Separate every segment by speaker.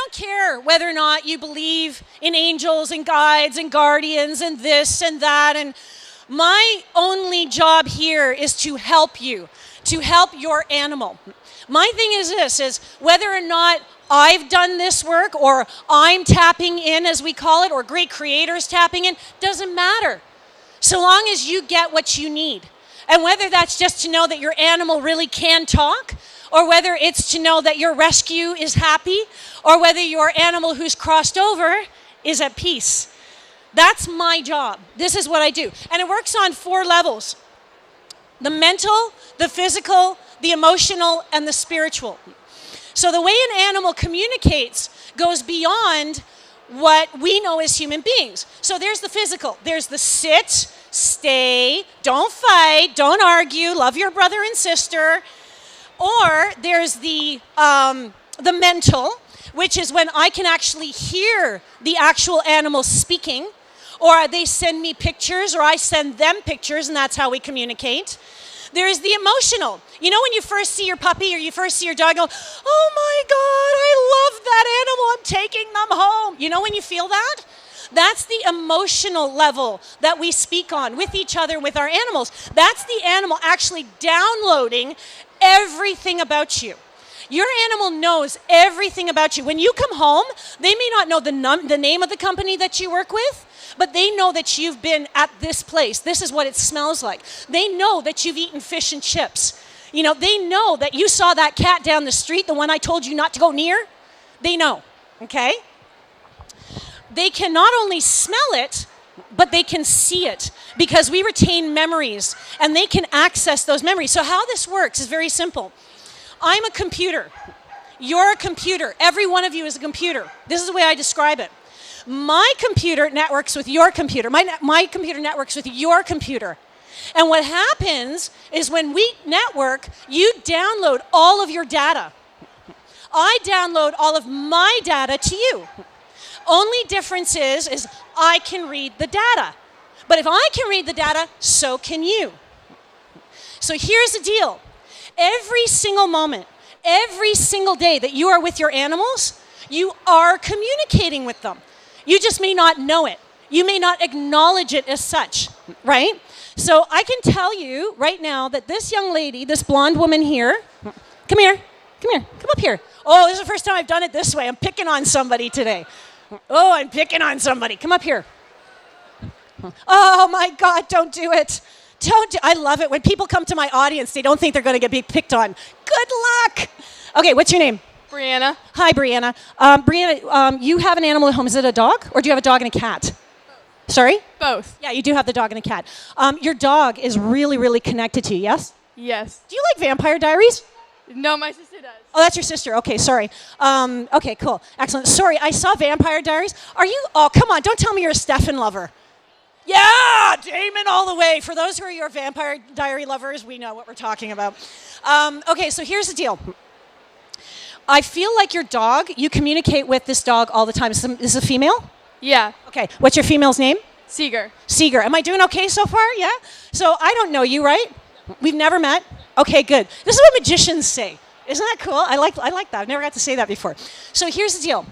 Speaker 1: don't care whether or not you believe in angels and guides and guardians and this and that. And my only job here is to help you, to help your animal. My thing is this, is whether or not I've done this work or I'm tapping in, as we call it, or great creators tapping in, doesn't matter. So long as you get what you need. And whether that's just to know that your animal really can talk, or whether it's to know that your rescue is happy, or whether your animal who's crossed over is at peace. That's my job. This is what I do. And it works on 4 levels: the mental, the physical, the emotional, and the spiritual. So the way an animal communicates goes beyond what we know as human beings. So there's the physical. There's the sit, stay, don't fight, don't argue, love your brother and sister. Or there's the mental, which is when I can actually hear the actual animal speaking, or they send me pictures, or I send them pictures, and that's how we communicate. There is the emotional. You know when you first see your puppy or you first see your dog, go, oh my God, I love that animal, I'm taking them home. You know when you feel that? That's the emotional level that we speak on with each other, with our animals. That's the animal actually downloading everything about you. Your animal knows everything about you. When you come home, they may not know the name of the company that you work with, but they know that you've been at this place. This is what it smells like. They know that you've eaten fish and chips. You know, they know that you saw that cat down the street, the one I told you not to go near. They know, okay? They can not only smell it, but they can see it because we retain memories and they can access those memories. So how this works is very simple. I'm a computer. You're a computer. Every one of you is a computer. This is the way I describe it. My computer networks with your computer. My computer networks with your computer. And what happens is when we network, you download all of your data. I download all of my data to you. Only difference is I can read the data. But if I can read the data, so can you. So here's the deal. Every single moment, every single day that you are with your animals, you are communicating with them. You just may not know it. You may not acknowledge it as such, right? So I can tell you right now that this young lady, this blonde woman here, come here, come up here. Oh, this is the first time I've done it this way. I'm picking on somebody today. Oh, I'm picking on somebody. Come up here. Oh my God, don't do it. I love it when people come to my audience, they don't think they're going to get picked on. Good luck. Okay, what's your name?
Speaker 2: Brianna.
Speaker 1: Hi, Brianna. Brianna, you have an animal at home. Is it a dog or do you have a dog and a cat? Sorry?
Speaker 2: Both.
Speaker 1: Yeah, you do have the dog and a cat. Your dog is really, really connected to you, yes?
Speaker 2: Yes.
Speaker 1: Do you like Vampire Diaries?
Speaker 2: No, my sister does.
Speaker 1: Oh, that's your sister. Okay, sorry. Okay, cool. Excellent. Sorry, I saw Vampire Diaries. Are you? Oh, come on. Don't tell me you're a Stefan lover. Yeah, Damon all the way. For those who are your Vampire Diary lovers, we know what we're talking about. Okay, so here's the deal. I feel like your dog, you communicate with this dog all the time. Is this a female?
Speaker 2: Yeah.
Speaker 1: Okay, what's your female's name?
Speaker 2: Seeger.
Speaker 1: Seeger. Am I doing okay so far? Yeah? So I don't know you, right? We've never met? Okay, good. This is what magicians say. Isn't that cool? I like that. I've never got to say that before. So here's the deal.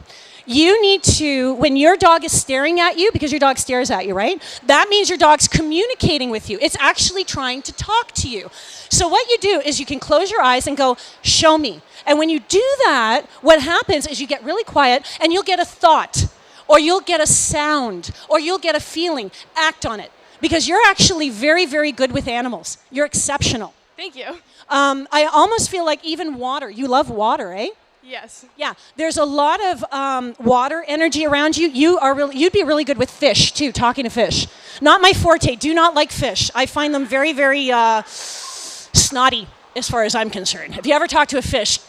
Speaker 1: You need to, when your dog is staring at you, because your dog stares at you, right? That means your dog's communicating with you. It's actually trying to talk to you. So what you do is you can close your eyes and go, show me. And when you do that, what happens is you get really quiet and you'll get a thought, or you'll get a sound, or you'll get a feeling. Act on it. Because you're actually very, very good with animals. You're exceptional.
Speaker 2: Thank you.
Speaker 1: I almost feel like even water. You love water, eh?
Speaker 2: Yes.
Speaker 1: Yeah, there's a lot of water energy around you. You'd be really good with fish too, talking to fish. Not my forte. Do not like fish. I find them very, very snotty as far as I'm concerned. Have you ever talked to a fish?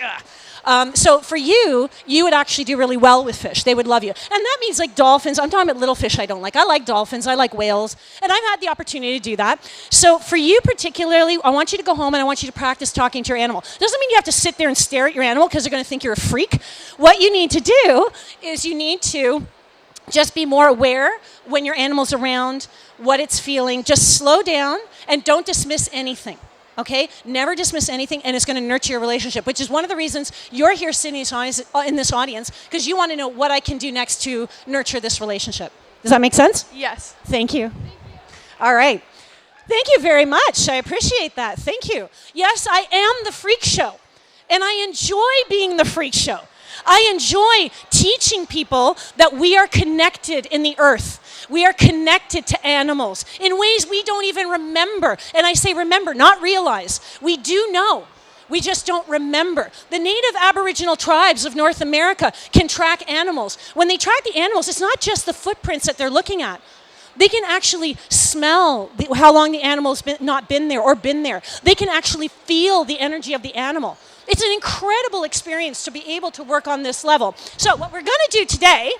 Speaker 1: So for you would actually do really well with fish. They would love you. And that means like dolphins. I'm talking about little fish I don't like. I like dolphins. I like whales. And I've had the opportunity to do that. So for you particularly, I want you to go home and I want you to practice talking to your animal. Doesn't mean you have to sit there and stare at your animal because they're going to think you're a freak. What you need to do is you need to just be more aware when your animal's around, what it's feeling. Just slow down and don't dismiss anything. Okay, never dismiss anything, and it's going to nurture your relationship, which is one of the reasons you're here sitting in this audience, because you want to know what I can do next to nurture this relationship. Does that make sense?
Speaker 2: Yes.
Speaker 1: Thank you. All right. Thank you very much. I appreciate that. Thank you. Yes, I am the freak show, and I enjoy being the freak show. I enjoy teaching people that we are connected in the earth. We are connected to animals in ways we don't even remember. And I say remember, not realize. We do know. We just don't remember. The native Aboriginal tribes of North America can track animals. When they track the animals, it's not just the footprints that they're looking at. They can actually smell how long the animal's not been there or been there. They can actually feel the energy of the animal. It's an incredible experience to be able to work on this level. So what we're going to do today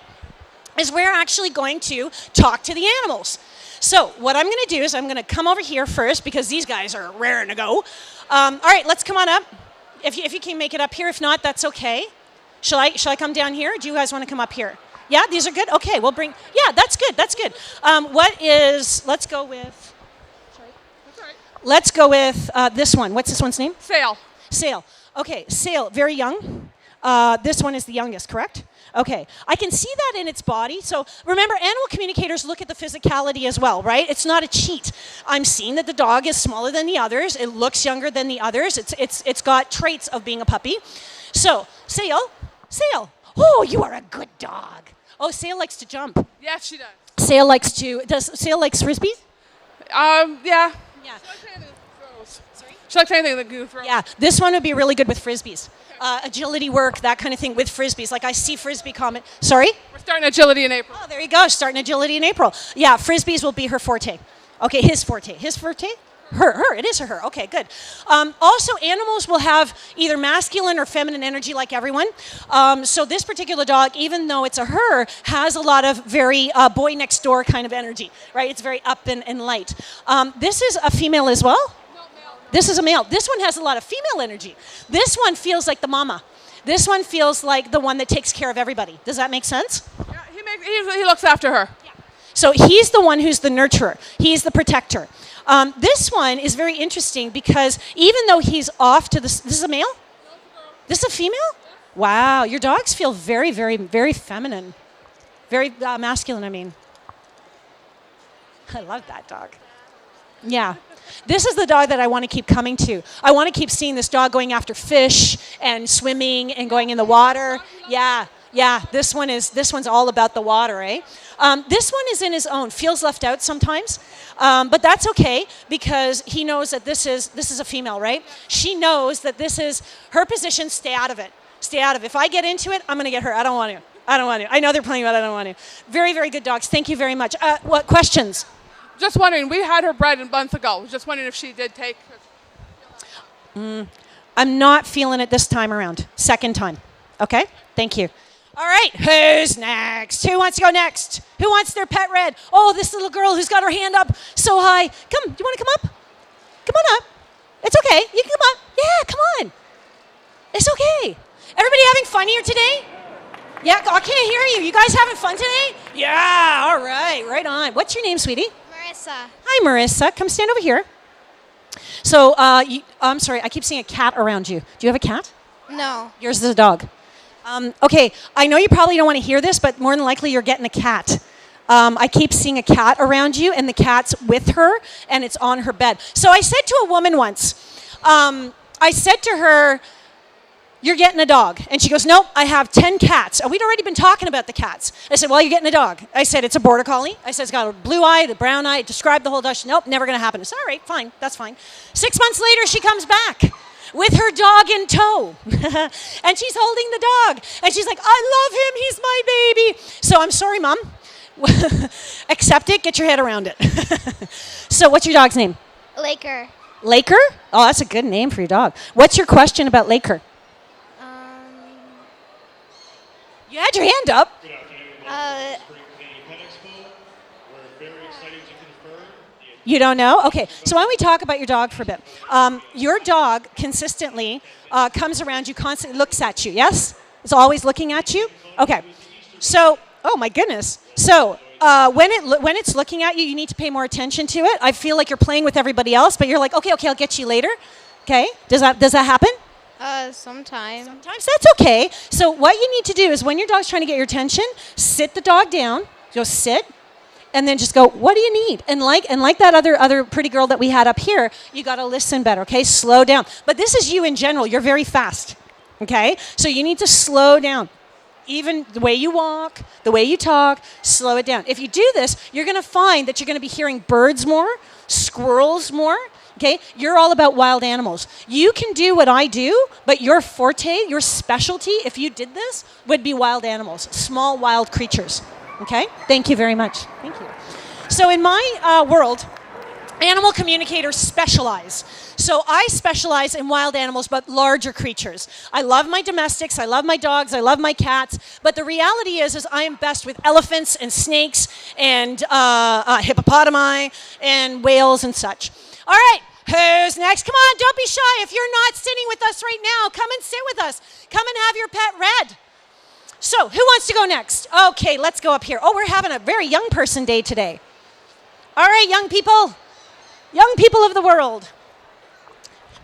Speaker 1: is we're actually going to talk to the animals. So what I'm going to do is I'm going to come over here first because these guys are raring to go. All right, let's come on up. If you can make it up here. If not, that's okay. Shall I come down here? Do you guys want to come up here? Yeah, these are good? Okay, we'll bring... Yeah, that's good, that's good. Let's go with... Sorry. That's all right. Let's go with this one. What's this one's name?
Speaker 2: Sail.
Speaker 1: Sail. Okay, Sail, very young. This one is the youngest, correct? Okay, I can see that in its body. So remember, animal communicators look at the physicality as well, right? It's not a cheat. I'm seeing that the dog is smaller than the others. It looks younger than the others. It's got traits of being a puppy. So, Sail. Oh, you are a good dog. Oh, Sail likes to jump.
Speaker 2: Yes, she does.
Speaker 1: Sail likes frisbees?
Speaker 2: Yeah.
Speaker 1: Yeah.
Speaker 2: She likes anything that goes throws.
Speaker 1: Yeah, this one would be really good with frisbees. Agility work, that kind of thing with frisbees. Like I see frisbee comment. Sorry?
Speaker 2: We're starting agility in April.
Speaker 1: Oh, there you go. Starting agility in April. Yeah, frisbees will be her forte. Okay, his forte. His forte? Her. It is her. Okay, good. Also, animals will have either masculine or feminine energy like everyone. So this particular dog, even though it's a her, has a lot of very boy next door kind of energy, right? It's very up and light. This is a female as well? This is a male. This one has a lot of female energy. This one feels like the mama. This one feels like the one that takes care of everybody. Does that make sense?
Speaker 2: Yeah, he looks after her.
Speaker 1: Yeah. So he's the one who's the nurturer. He's the protector. This one is very interesting because even though he's off to this is a male? This is a female? Wow, your dogs feel very, very, very feminine. Very masculine, I mean. I love that dog. Yeah. This is the dog that I want to keep coming to. I want to keep seeing this dog going after fish and swimming and going in the water. Yeah. This one's all about the water, eh? This one is in his own. Feels left out sometimes, but that's okay because he knows that this is a female, right? She knows that this is her position. Stay out of it. Stay out of it. If I get into it, I'm going to get hurt. I don't want to. I know they're playing, but I don't want to. Very, very good dogs. Thank you very much. What questions?
Speaker 2: Just wondering, we had her bred a month ago. Just wondering if she did take...
Speaker 1: I'm not feeling it this time around. Second time. Okay? Thank you. All right, who's next? Who wants to go next? Who wants their pet red? Oh, this little girl who's got her hand up so high. Come, do you want to come up? Come on up. It's okay. You can come up. Yeah, come on. It's okay. Everybody having fun here today? Yeah, I can't hear you. You guys having fun today? Yeah, all right. Right on. What's your name, sweetie?
Speaker 3: Marissa.
Speaker 1: Hi, Marissa. Come stand over here. So, I'm sorry. I keep seeing a cat around you. Do you have a cat?
Speaker 3: No.
Speaker 1: Yours is a dog. Okay, I know you probably don't want to hear this, but more than likely you're getting a cat. I keep seeing a cat around you, and the cat's with her, and it's on her bed. So I said to a woman once, I said to her, you're getting a dog. And she goes, nope, I have 10 cats. And we'd already been talking about the cats. I said, well, you're getting a dog. I said, it's a border collie. I said, it's got a blue eye, a brown eye. Described the whole dog. Nope, never going to happen. I said, all right, fine, that's fine. 6 months later, she comes back with her dog in tow. And she's holding the dog. And she's like, I love him. He's my baby. So I'm sorry, Mom. Accept it. Get your head around it. So what's your dog's name?
Speaker 3: Laker.
Speaker 1: Laker? Oh, that's a good name for your dog. What's your question about Laker? You had your hand up.
Speaker 4: Good afternoon. Spring Canadian Pet Expo. We're very excited to confirm.
Speaker 1: You don't know? Okay, so why don't we talk about your dog for a bit? Your dog consistently comes around you, constantly looks at you, yes? It's always looking at you? Okay, so, oh my goodness. So, when it's looking at you, you need to pay more attention to it. I feel like you're playing with everybody else, but you're like, okay, I'll get you later. Okay, does that happen?
Speaker 3: Sometimes.
Speaker 1: Sometimes that's okay. So what you need to do is when your dog's trying to get your attention, sit the dog down. Go sit, and then just go, what do you need? And like that other pretty girl that we had up here, you got to listen better. Okay, slow down. But this is you in general. You're very fast. Okay, so you need to slow down. Even the way you walk, the way you talk, slow it down. If you do this, you're going to find that you're going to be hearing birds more, squirrels more. Okay, you're all about wild animals. You can do what I do, but your forte, your specialty, if you did this, would be wild animals, small wild creatures. Okay, thank you very much. Thank you. So in my world, animal communicators specialize. So I specialize in wild animals, but larger creatures. I love my domestics, I love my dogs, I love my cats, but the reality is I am best with elephants and snakes and hippopotami and whales and such. All right, who's next? Come on, don't be shy. If you're not sitting with us right now, come and sit with us. Come and have your pet read. So who wants to go next? Okay, let's go up here. Oh, we're having a very young person day today. All right, young people of the world.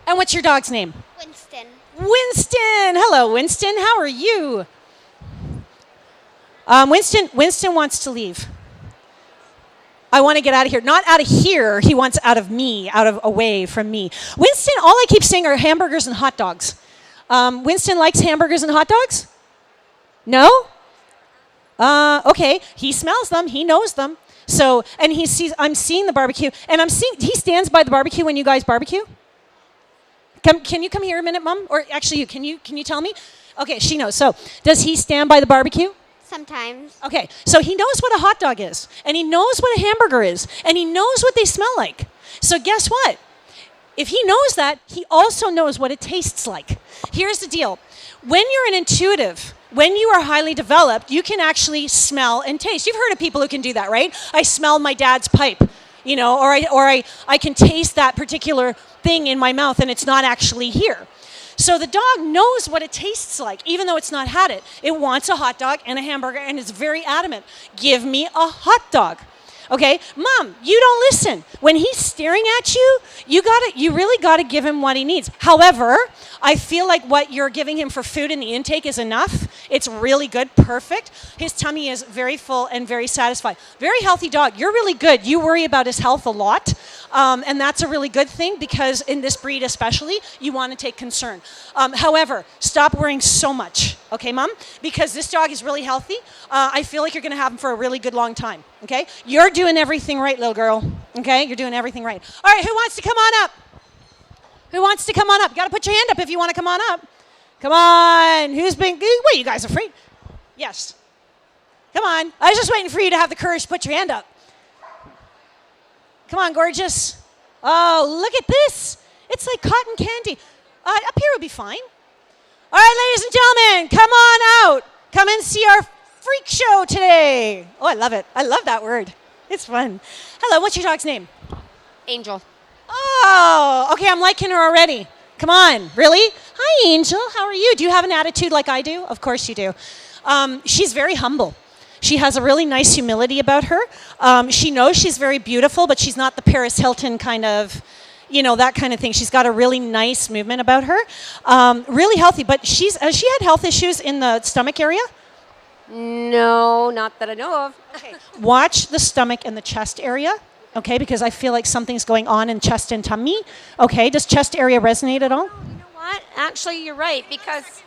Speaker 1: And what's your dog's name?
Speaker 3: Winston.
Speaker 1: Winston. Hello, Winston. How are you? Winston wants to leave. I want to get out of here. Not out of here. He wants out of me, away from me. Winston, all I keep saying are hamburgers and hot dogs. Winston likes hamburgers and hot dogs? No? Okay. He smells them. He knows them. So, and I'm seeing the barbecue, and he stands by the barbecue when you guys barbecue? Can you come here a minute, Mom? Or actually, can you tell me? Okay, she knows. So, does he stand by the barbecue?
Speaker 3: Sometimes.
Speaker 1: Okay, so he knows what a hot dog is, and he knows what a hamburger is, and he knows what they smell like. So guess what? If he knows that, he also knows what it tastes like. Here's the deal. When you're an intuitive, when you are highly developed, you can actually smell and taste. You've heard of people who can do that, right? I smell my dad's pipe, or I can taste that particular thing in my mouth and it's not actually here. So the dog knows what it tastes like, even though it's not had it. It wants a hot dog and a hamburger, and it's very adamant. Give me a hot dog. Okay, Mom, you don't listen. When he's staring at you, you really got to give him what he needs. However, I feel like what you're giving him for food in the intake is enough. It's really good, perfect. His tummy is very full and very satisfied. Very healthy dog. You're really good. You worry about his health a lot, and that's a really good thing because in this breed especially, you want to take concern. However, stop worrying so much, okay, Mom? Because this dog is really healthy. I feel like you're going to have him for a really good long time, okay? You're doing everything right, little girl, okay? You're doing everything right. All right, who wants to come on up? Who wants to come on up? You got to put your hand up if you want to come on up. Come on. Wait, you guys afraid? Yes. Come on. I was just waiting for you to have the courage to put your hand up. Come on, gorgeous. Oh, look at this. It's like cotton candy. Up here would be fine. All right, ladies and gentlemen, come on out. Come and see our freak show today. Oh, I love it. I love that word. It's fun. Hello, what's your dog's name?
Speaker 3: Angel.
Speaker 1: Oh, okay, I'm liking her already. Come on, really? Hi, Angel, how are you? Do you have an attitude like I do? Of course you do. She's very humble. She has a really nice humility about her. She knows she's very beautiful, but she's not the Paris Hilton kind of, that kind of thing. She's got a really nice movement about her. Really healthy, but has she had health issues in the stomach area?
Speaker 5: No, not that I know of.
Speaker 1: Okay. Watch the stomach and the chest area. Okay, because I feel like something's going on in chest and tummy. Okay, does chest area resonate at all?
Speaker 5: You know what? Actually, you're right, because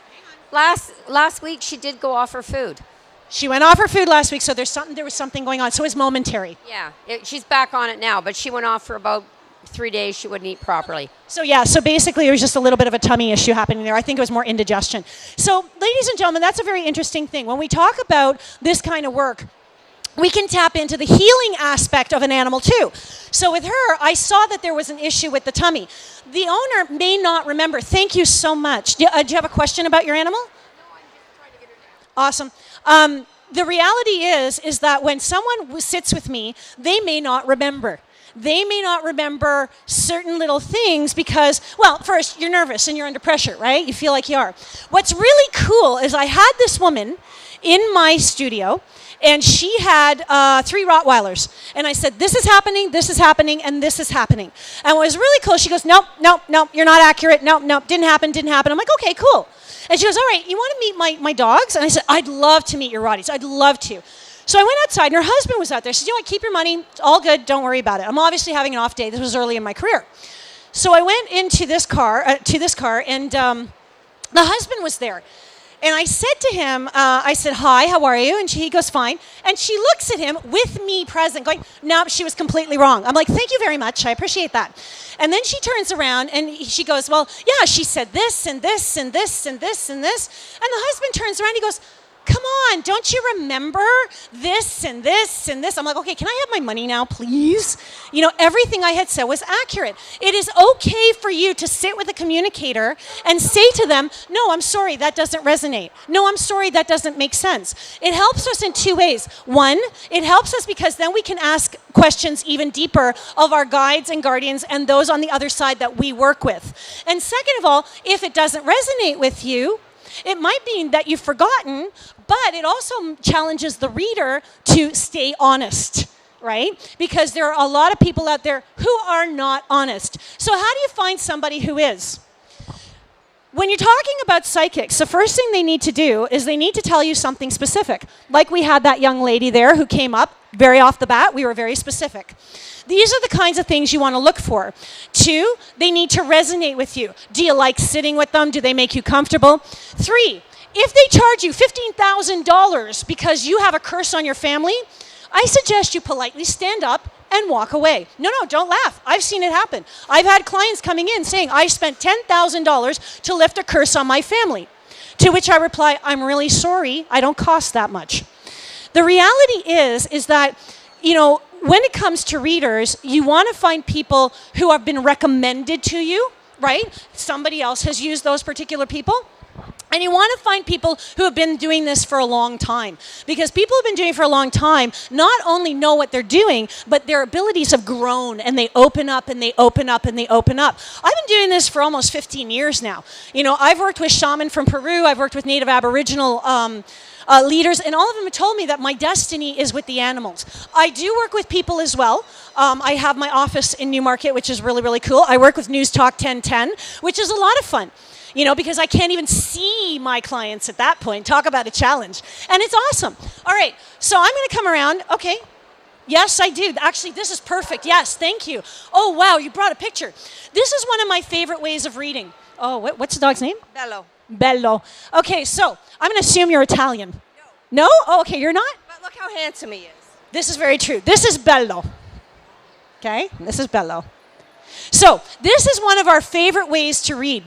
Speaker 5: last week she did go off her food.
Speaker 1: She went off her food last week, so there was something going on. So it's momentary.
Speaker 5: Yeah, she's back on it now, but she went off for about 3 days. She wouldn't eat properly.
Speaker 1: So basically it was just a little bit of a tummy issue happening there. I think it was more indigestion. So ladies and gentlemen, that's a very interesting thing. When we talk about this kind of work, we can tap into the healing aspect of an animal too. So with her, I saw that there was an issue with the tummy. The owner may not remember. Thank you so much. Do you have a question about your animal?
Speaker 2: No, I'm just trying to get her
Speaker 1: Awesome.
Speaker 2: down.
Speaker 1: The reality is that when someone sits with me, they may not remember. They may not remember certain little things because, well, first, you're nervous and you're under pressure, right? You feel like you are. What's really cool is I had this woman in my studio, and she had 3 Rottweilers. And I said, this is happening, and this is happening. And what was really cool, she goes, nope, you're not accurate. Nope, didn't happen. I'm like, okay, cool. And she goes, all right, you want to meet my dogs? And I said, I'd love to meet your Rotties. I'd love to. So I went outside, and her husband was out there. She said, you know what, keep your money. It's all good. Don't worry about it. I'm obviously having an off day. This was early in my career. So I went into this car, and the husband was there. And I said to him, I said, hi, how are you? And he goes, fine. And she looks at him with me present, going, no, she was completely wrong. I'm like, thank you very much. I appreciate that. And then she turns around and she goes, well, yeah, she said this and this and this and this and this. And the husband turns around and he goes, come on, don't you remember this and this and this? I'm like, okay, can I have my money now, please? You know, everything I had said was accurate. It is okay for you to sit with a communicator and say to them, no, I'm sorry, that doesn't resonate. No, I'm sorry, that doesn't make sense. It helps us in 2 ways. One, it helps us because then we can ask questions even deeper of our guides and guardians and those on the other side that we work with. And second of all, if it doesn't resonate with you, it might mean that you've forgotten, but it also challenges the reader to stay honest, right? Because there are a lot of people out there who are not honest. So how do you find somebody who is? When you're talking about psychics, the first thing they need to do is they need to tell you something specific. Like we had that young lady there who came up very off the bat. We were very specific. These are the kinds of things you want to look for. 2, they need to resonate with you. Do you like sitting with them? Do they make you comfortable? 3, if they charge you $15,000 because you have a curse on your family, I suggest you politely stand up and walk away. No, don't laugh. I've seen it happen. I've had clients coming in saying, I spent $10,000 to lift a curse on my family. To which I reply, I'm really sorry. I don't cost that much. The reality is that, you know, when it comes to readers, you want to find people who have been recommended to you, right? Somebody else has used those particular people. And you want to find people who have been doing this for a long time. Because people who have been doing it for a long time not only know what they're doing, but their abilities have grown and they open up and they open up and they open up. I've been doing this for almost 15 years now. You know, I've worked with shaman from Peru, I've worked with Native Aboriginal leaders, and all of them have told me that my destiny is with the animals. I do work with people as well. I have my office in Newmarket, which is really, really cool. I work with News Talk 1010, which is a lot of fun. You know, because I can't even see my clients at that point. Talk about a challenge. And it's awesome. All right, so I'm going to come around. Okay. Yes, I do. Actually, this is perfect. Yes, thank you. Oh, wow, you brought a picture. This is one of my favorite ways of reading. Oh, what's the dog's name?
Speaker 6: Bello.
Speaker 1: Bello. Okay, so I'm going to assume you're Italian. No? Oh, okay, you're not?
Speaker 6: But look how handsome he is.
Speaker 1: This is very true. This is Bello. Okay, this is Bello. So this is one of our favorite ways to read.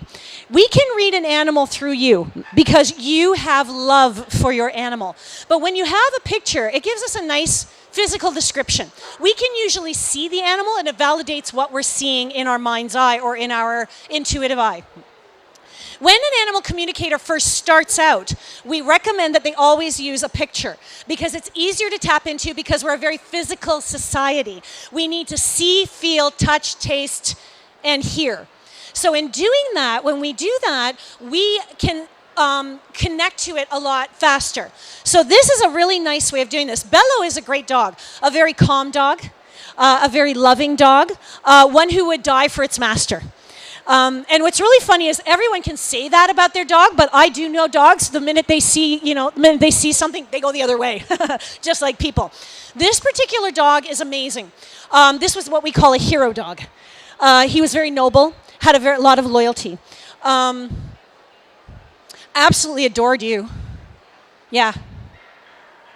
Speaker 1: We can read an animal through you because you have love for your animal. But when you have a picture, it gives us a nice physical description. We can usually see the animal and it validates what we're seeing in our mind's eye or in our intuitive eye. When an animal communicator first starts out, we recommend that they always use a picture because it's easier to tap into because we're a very physical society. We need to see, feel, touch, taste, and hear. So in doing that, when we do that, we can connect to it a lot faster. So this is a really nice way of doing this. Bello is a great dog, a very calm dog, a very loving dog, one who would die for its master. And what's really funny is everyone can say that about their dog, but I do know dogs, the minute they see, the minute they see something, they go the other way, just like people. This particular dog is amazing. This was what we call a hero dog. He was very noble, had a lot of loyalty. Absolutely adored you. Yeah.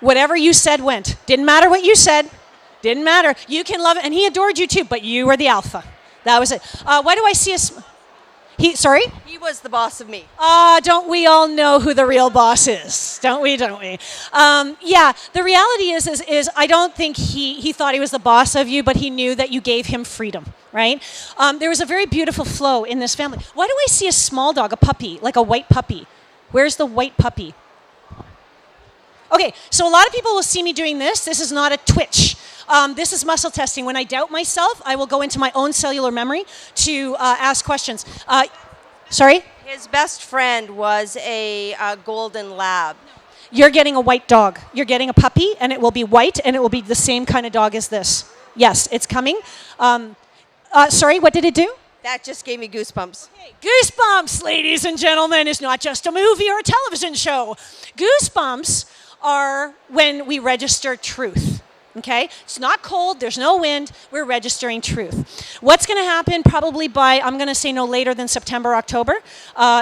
Speaker 1: Whatever you said went. Didn't matter what you said. Didn't matter. You can love it. And he adored you too, but you were the alpha. That was it. Why do I see a... Sorry?
Speaker 6: He was the boss of me.
Speaker 1: Don't we all know who the real boss is? Don't we? Yeah, the reality is I don't think he thought he was the boss of you, but he knew that you gave him freedom, right? There was a very beautiful flow in this family. Why do I see a small dog, a puppy, like a white puppy? Where's the white puppy? Okay, so a lot of people will see me doing this. This is not a twitch. This is muscle testing. When I doubt myself, I will go into my own cellular memory to ask questions. Sorry?
Speaker 6: His best friend was a golden lab.
Speaker 1: You're getting a white dog. You're getting a puppy, and it will be white, and it will be the same kind of dog as this. Yes, it's coming. Sorry, what did it do?
Speaker 6: That just gave me goosebumps.
Speaker 1: Goosebumps, ladies and gentlemen, is not just a movie or a television show. Goosebumps are when we register truth. Okay? It's not cold, there's no wind, we're registering truth. What's going to happen probably by, I'm going to say no later than September, October,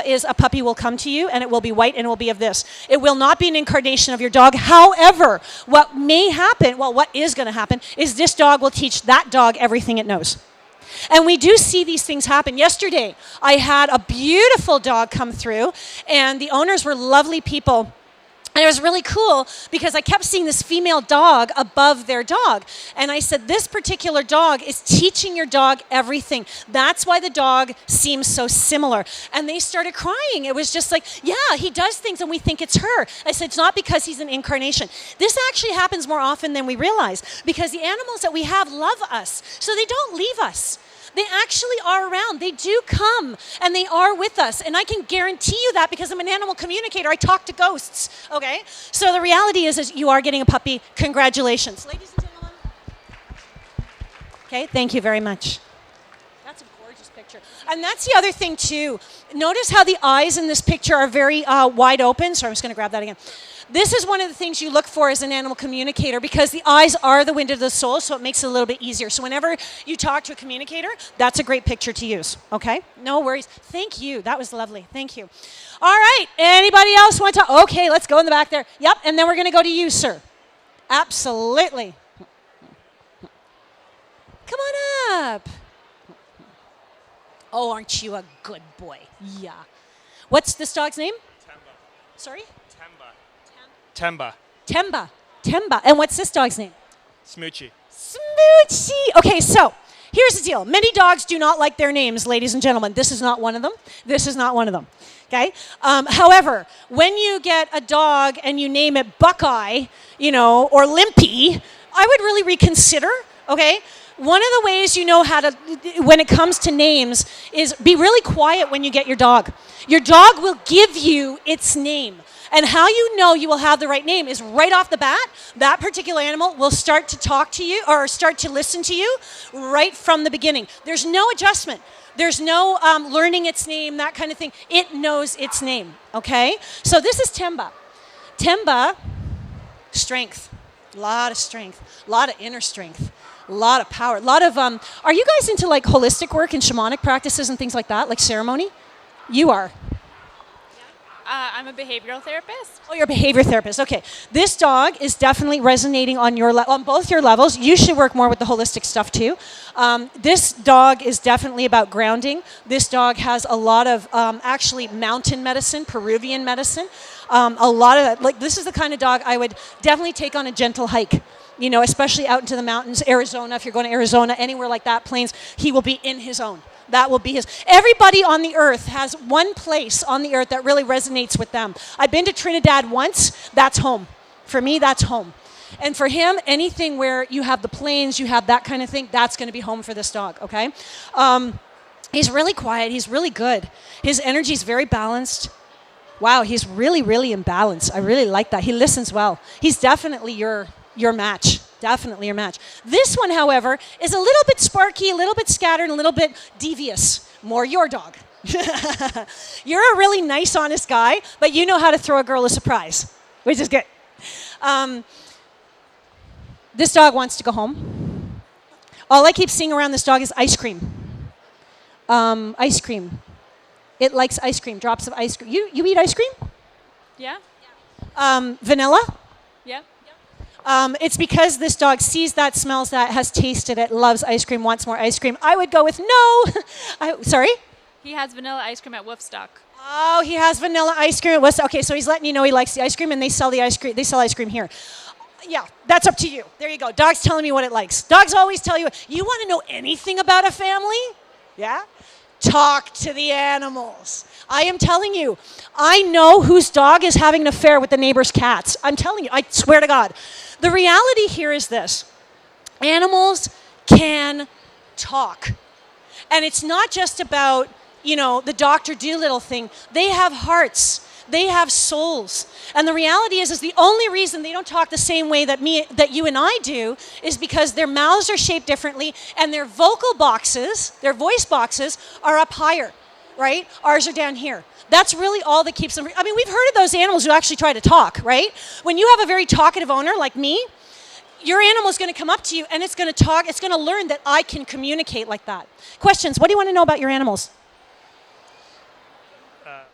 Speaker 1: is a puppy will come to you and it will be white and it will be of this. It will not be an incarnation of your dog. However, what may happen, well, what is going to happen, is this dog will teach that dog everything it knows. And we do see these things happen. Yesterday, I had a beautiful dog come through, and the owners were lovely people. And it was really cool because I kept seeing this female dog above their dog. And I said, this particular dog is teaching your dog everything. That's why the dog seems so similar. And they started crying. It was just like, yeah, he does things and we think it's her. I said, it's not because he's an incarnation. This actually happens more often than we realize because the animals that we have love us. So they don't leave us. They actually are around. They do come, and they are with us. And I can guarantee you that because I'm an animal communicator. I talk to ghosts, okay? So the reality is you are getting a puppy. Congratulations. Ladies and gentlemen. Okay, thank you very much. That's a gorgeous picture. And that's the other thing, too. Notice how the eyes in this picture are very wide open. So I'm just going to grab that again. This is one of the things you look for as an animal communicator because the eyes are the window of the soul, so it makes it a little bit easier. So whenever you talk to a communicator, that's a great picture to use, okay? No worries. Thank you. That was lovely. Thank you. All right. Anybody else want to? Okay, let's go in the back there. Yep, and then we're going to go to you, sir. Absolutely. Come on up. Oh, aren't you a good boy? Yeah. What's this dog's name?
Speaker 7: Temba.
Speaker 1: Sorry?
Speaker 7: Temba.
Speaker 1: Temba. Temba. And what's this dog's name?
Speaker 7: Smoochie.
Speaker 1: Smoochie. Okay, so here's the deal. Many dogs do not like their names, ladies and gentlemen. This is not one of them. This is not one of them. Okay? However, when you get a dog and you name it Buckeye, or Limpy, I would really reconsider, okay? One of the ways you know how to, when it comes to names, is be really quiet when you get your dog. Your dog will give you its name. And how you know you will have the right name is right off the bat, that particular animal will start to talk to you or start to listen to you right from the beginning. There's no adjustment. There's no learning its name, that kind of thing. It knows its name, okay? So this is Temba. Temba, strength, a lot of strength, a lot of inner strength, a lot of power, a lot of, are you guys into like holistic work and shamanic practices and things like that, like ceremony? You are.
Speaker 8: I'm a behavioral therapist.
Speaker 1: Oh, you're a behavior therapist. Okay. This dog is definitely resonating on on both your levels. You should work more with the holistic stuff too. This dog is definitely about grounding. This dog has a lot of actually mountain medicine, Peruvian medicine. A lot of that. Like this is the kind of dog I would definitely take on a gentle hike. Especially out into the mountains, Arizona. If you're going to Arizona, anywhere like that, plains, he will be in his own. That will be his. Everybody on the earth has one place on the earth that really resonates with them. I've been to Trinidad once. That's home. For me, that's home. And for him, anything where you have the plains, you have that kind of thing, that's going to be home for this dog, okay? He's really quiet. He's really good. His energy is very balanced. Wow, he's really, really in balance. I really like that. He listens well. He's definitely your match. Definitely your match. This one, however, is a little bit sparky, a little bit scattered, a little bit devious. More your dog. You're a really nice, honest guy, but you know how to throw a girl a surprise, which is good. This dog wants to go home. All I keep seeing around this dog is ice cream. Ice cream. It likes ice cream, drops of ice cream. You eat ice cream?
Speaker 8: Yeah?
Speaker 1: Vanilla?
Speaker 8: Yeah?
Speaker 1: It's because this dog sees that, smells that, has tasted it, loves ice cream, wants more ice cream. I would go with no. Sorry?
Speaker 8: He has vanilla ice cream at Woofstock.
Speaker 1: Oh, he has vanilla ice cream at Woofstock. Okay, so he's letting you know he likes the ice cream, and they sell the ice cream. They sell ice cream here. Yeah, that's up to you. There you go. Dog's telling me what it likes. Dogs always tell you. You want to know anything about a family? Yeah? Talk to the animals. I am telling you, I know whose dog is having an affair with the neighbor's cats. I'm telling you, I swear to God. The reality here is this. Animals can talk. And it's not just about, the Dr. Dolittle thing. They have hearts. They have souls. And the reality is the only reason they don't talk the same way that you and I do is because their mouths are shaped differently and their vocal boxes, their voice boxes are up higher, right? Ours are down here. That's really all that keeps them. I mean, we've heard of those animals who actually try to talk, right? When you have a very talkative owner like me, your animal is going to come up to you and it's going to talk. It's going to learn that I can communicate like that. Questions? What do you want to know about your animals?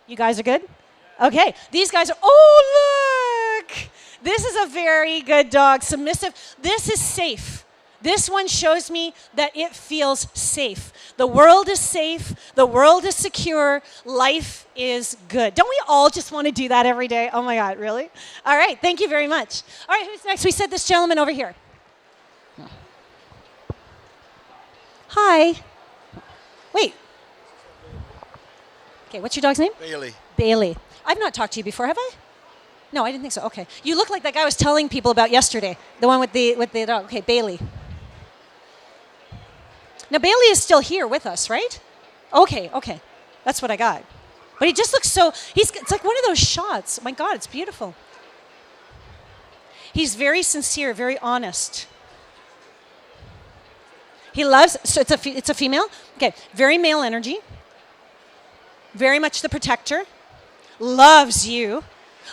Speaker 1: You guys are good? Okay. These guys are, oh, look. This is a very good dog. Submissive. This is safe. This one shows me that it feels safe. The world is safe. The world is secure. Life is good. Don't we all just want to do that every day? Oh my God, really? All right, thank you very much. All right, who's next? We said this gentleman over here. Hi. Wait. Okay, what's your dog's name?
Speaker 9: Bailey.
Speaker 1: Bailey. I've not talked to you before, have I? No, I didn't think so. Okay. You look like that guy I was telling people about yesterday. The one with the dog. Okay, Bailey. Now, Bailey is still here with us, right? Okay. That's what I got. But he just looks so, it's like one of those shots. Oh my God, it's beautiful. He's very sincere, very honest. He loves, so it's a female? Okay, very male energy. Very much the protector. Loves you.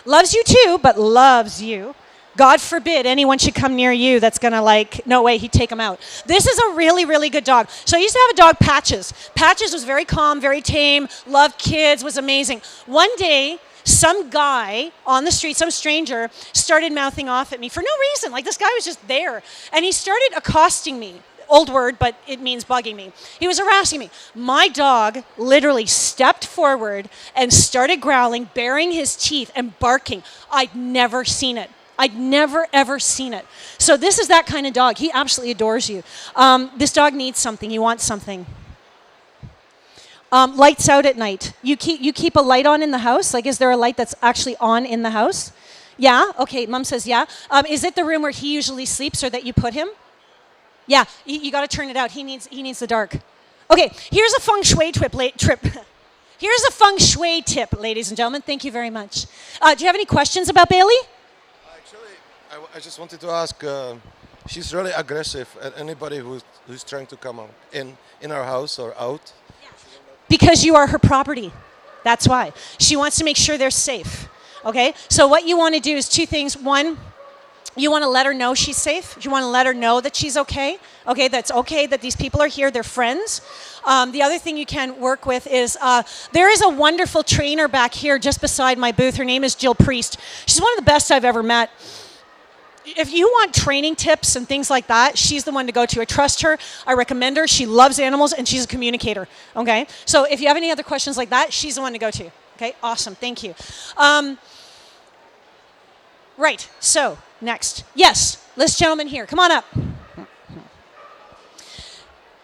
Speaker 1: Loves you too, but loves you. God forbid anyone should come near you that's going to no way, he'd take them out. This is a really, really good dog. So I used to have a dog, Patches. Patches was very calm, very tame, loved kids, was amazing. One day, some guy on the street, some stranger, started mouthing off at me for no reason. Like, this guy was just there. And he started accosting me. Old word, but it means bugging me. He was harassing me. My dog literally stepped forward and started growling, baring his teeth and barking. I'd never seen it. I'd never, ever seen it. So this is that kind of dog. He absolutely adores you. This dog needs something. He wants something. Lights out at night. You keep a light on in the house? Like, is there a light that's actually on in the house? Yeah? Okay, Mom says yeah. Is it the room where he usually sleeps or that you put him? Yeah, you got to turn it out. He needs the dark. Okay, here's a feng shui Here's a feng shui tip, ladies and gentlemen. Thank you very much. Do you have any questions about Bailey?
Speaker 9: Actually, I just wanted to ask, she's really aggressive at anybody who's trying to come out in our house or out.
Speaker 1: Because you are her property. That's why. She wants to make sure they're safe. Okay? So what you want to do is two things. One, you want to let her know she's safe. You want to let her know that she's okay. Okay, that's okay that these people are here. They're friends. The other thing you can work with is there is a wonderful trainer back here just beside my booth. Her name is Jill Priest. She's one of the best I've ever met. If you want training tips and things like that, she's the one to go to. I trust her. I recommend her. She loves animals, and she's a communicator. Okay? So if you have any other questions like that, she's the one to go to. Okay? Awesome. Thank you. Right. So, next. Yes. This gentleman here. Come on up.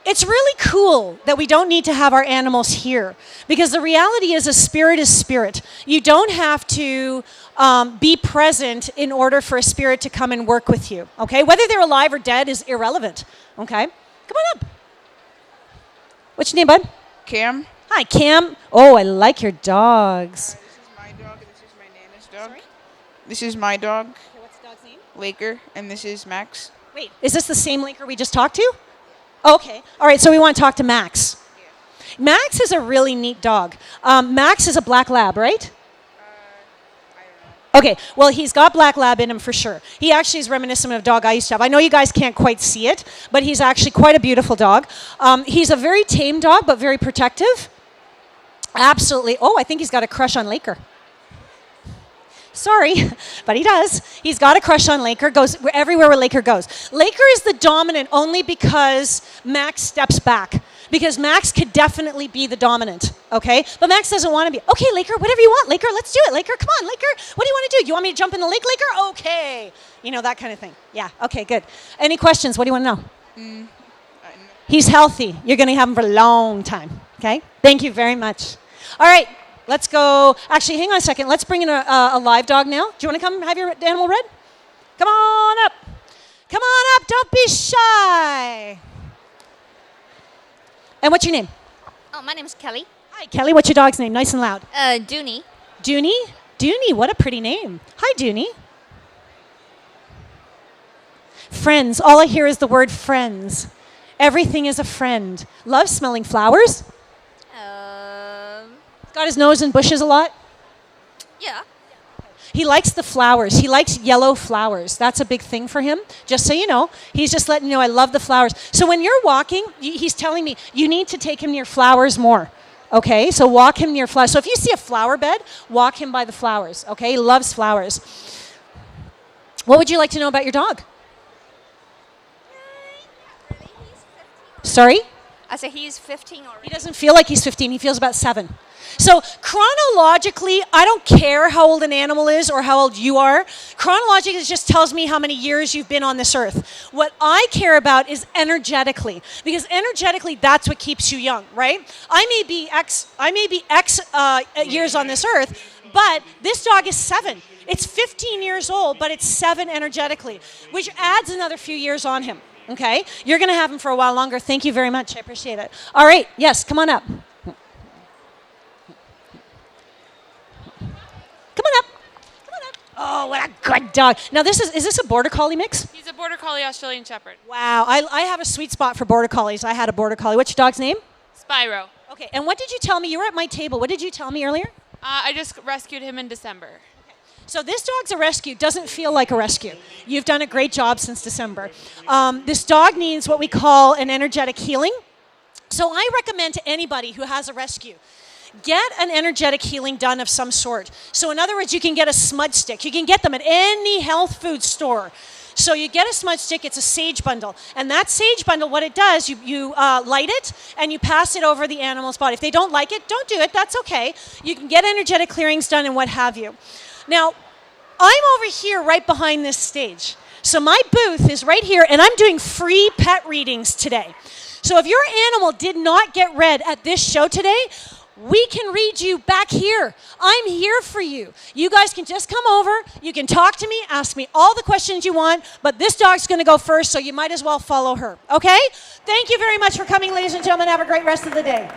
Speaker 1: It's really cool that we don't need to have our animals here because the reality is a spirit is spirit. You don't have to be present in order for a spirit to come and work with you, okay? Whether they're alive or dead is irrelevant, okay? Come on up. What's your name, bud?
Speaker 10: Cam.
Speaker 1: Hi, Cam. Oh, I like your dogs.
Speaker 10: This is my dog, and this is my Nana's dog. Sorry? This is my dog.
Speaker 1: Okay, what's the dog's name?
Speaker 10: Laker, and this is Max.
Speaker 1: Wait, is this the same Laker we just talked to? Oh, okay. All right, so we want to talk to Max. Yeah. Max is a really neat dog. Max is a black lab, right?
Speaker 10: I don't know.
Speaker 1: Okay, well, he's got black lab in him for sure. He actually is reminiscent of a dog I used to have. I know you guys can't quite see it, but he's actually quite a beautiful dog. He's a very tame dog, but very protective. Absolutely. Oh, I think he's got a crush on Laker. Sorry, but he does. He's got a crush on Laker, goes everywhere where Laker goes. Laker is the dominant only because Max steps back. Because Max could definitely be the dominant, okay? But Max doesn't want to be. Okay, Laker, whatever you want. Laker, let's do it. Laker, come on, Laker. What do you want to do? You want me to jump in the lake, Laker? Okay. You know, that kind of thing. Yeah, okay, good. Any questions? What do you want to know? He's healthy. You're going to have him for a long time, okay? Thank you very much. All right. Let's go. Actually, hang on a second. Let's bring in a live dog now. Do you want to come have your animal read? Come on up. Come on up. Don't be shy. And what's your name?
Speaker 3: Oh, my name's Kelly.
Speaker 1: Hi, Kelly. What's your dog's name? Nice and loud.
Speaker 3: Dooney.
Speaker 1: Dooney? Dooney, what a pretty name. Hi, Dooney. Friends. All I hear is the word friends. Everything is a friend. Loves smelling flowers. Got his nose in bushes a lot.
Speaker 5: Yeah.
Speaker 1: He likes the flowers. He likes yellow flowers. That's a big thing for him, just so you know. He's just letting you know, I love the flowers. So when you're walking, he's telling me, you need to take him near flowers more. Okay, so walk him near flowers. So if you see a flower bed, walk him by the flowers. Okay, he loves flowers. What would you like to know about your dog? Sorry?
Speaker 5: I said he's 15 already.
Speaker 1: He doesn't feel like he's 15. He feels about 7. So chronologically, I don't care how old an animal is or how old you are. Chronologically, it just tells me how many years you've been on this earth. What I care about is energetically, because energetically, that's what keeps you young, right? I may be X years on this earth, but this dog is 7. It's 15 years old, but it's 7 energetically, which adds another few years on him. Okay? You're going to have him for a while longer. Thank you very much. I appreciate it. All right. Yes, come on up. Come on up. Come on up. Oh, what a good dog. Now, is this a Border Collie mix?
Speaker 8: He's a Border Collie Australian Shepherd.
Speaker 1: Wow. I have a sweet spot for Border Collies. I had a Border Collie. What's your dog's name?
Speaker 8: Spyro.
Speaker 1: Okay. And what did you tell me? You were at my table. What did you tell me earlier?
Speaker 8: I just rescued him in December.
Speaker 1: So this dog's a rescue. Doesn't feel like a rescue. You've done a great job since December. This dog needs what we call an energetic healing. So I recommend to anybody who has a rescue, get an energetic healing done of some sort. So in other words, you can get a smudge stick. You can get them at any health food store. So you get a smudge stick, it's a sage bundle. And that sage bundle, what it does, you light it and you pass it over the animal's body. If they don't like it, don't do it. That's okay. You can get energetic clearings done and what have you. Now, I'm over here right behind this stage. So my booth is right here, and I'm doing free pet readings today. So if your animal did not get read at this show today, we can read you back here. I'm here for you. You guys can just come over. You can talk to me, ask me all the questions you want, but this dog's going to go first, so you might as well follow her. Okay? Thank you very much for coming, ladies and gentlemen. Have a great rest of the day.